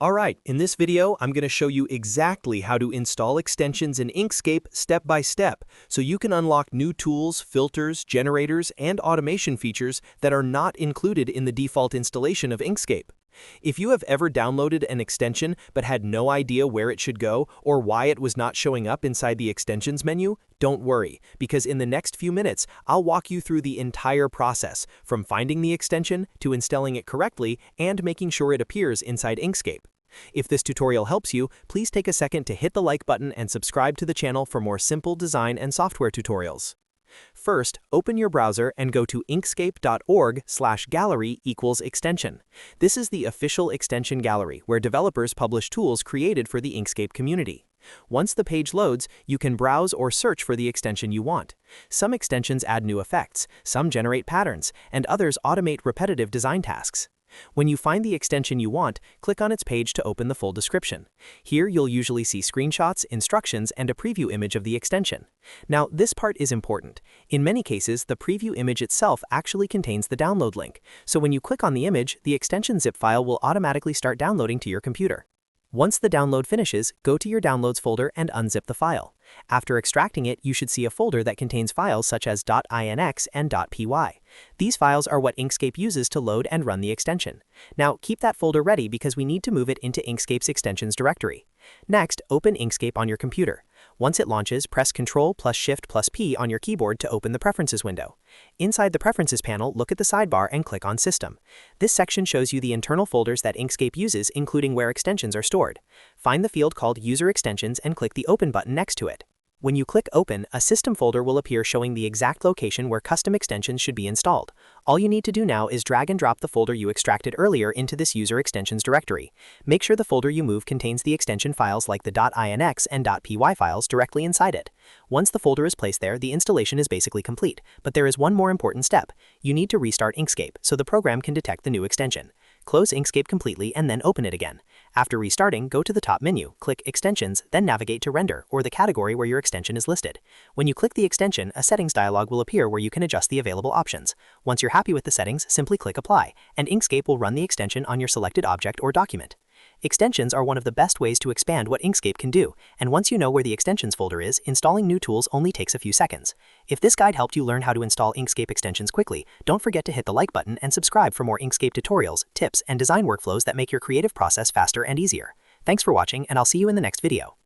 Alright, in this video, I'm going to show you exactly how to install extensions in Inkscape step by step, so you can unlock new tools, filters, generators, and automation features that are not included in the default installation of Inkscape. If you have ever downloaded an extension but had no idea where it should go or why it was not showing up inside the extensions menu, don't worry, because in the next few minutes, I'll walk you through the entire process, from finding the extension to installing it correctly and making sure it appears inside Inkscape. If this tutorial helps you, please take a second to hit the like button and subscribe to the channel for more simple design and software tutorials. First, open your browser and go to inkscape.org/gallery=extension. This is the official extension gallery where developers publish tools created for the Inkscape community. Once the page loads, you can browse or search for the extension you want. Some extensions add new effects, some generate patterns, and others automate repetitive design tasks. When you find the extension you want, click on its page to open the full description. Here you'll usually see screenshots, instructions, and a preview image of the extension. Now, this part is important. In many cases, the preview image itself actually contains the download link, so when you click on the image, the extension zip file will automatically start downloading to your computer. Once the download finishes, go to your Downloads folder and unzip the file. After extracting it, you should see a folder that contains files such as .inx and .py. These files are what Inkscape uses to load and run the extension. Now, keep that folder ready because we need to move it into Inkscape's extensions directory. Next, open Inkscape on your computer. Once it launches, press Ctrl+Shift+P on your keyboard to open the Preferences window. Inside the Preferences panel, look at the sidebar and click on System. This section shows you the internal folders that Inkscape uses, including where extensions are stored. Find the field called User Extensions and click the Open button next to it. When you click Open, a system folder will appear showing the exact location where custom extensions should be installed. All you need to do now is drag and drop the folder you extracted earlier into this User Extensions directory. Make sure the folder you move contains the extension files like the .inx and .py files directly inside it. Once the folder is placed there, the installation is basically complete, but there is one more important step. You need to restart Inkscape so the program can detect the new extension. Close Inkscape completely and then open it again. After restarting, go to the top menu, click Extensions, then navigate to Render, or the category where your extension is listed. When you click the extension, a settings dialog will appear where you can adjust the available options. Once you're happy with the settings, simply click Apply, and Inkscape will run the extension on your selected object or document. Extensions are one of the best ways to expand what Inkscape can do, and once you know where the extensions folder is, installing new tools only takes a few seconds. If this guide helped you learn how to install Inkscape extensions quickly, don't forget to hit the like button and subscribe for more Inkscape tutorials, tips, and design workflows that make your creative process faster and easier. Thanks for watching, and I'll see you in the next video.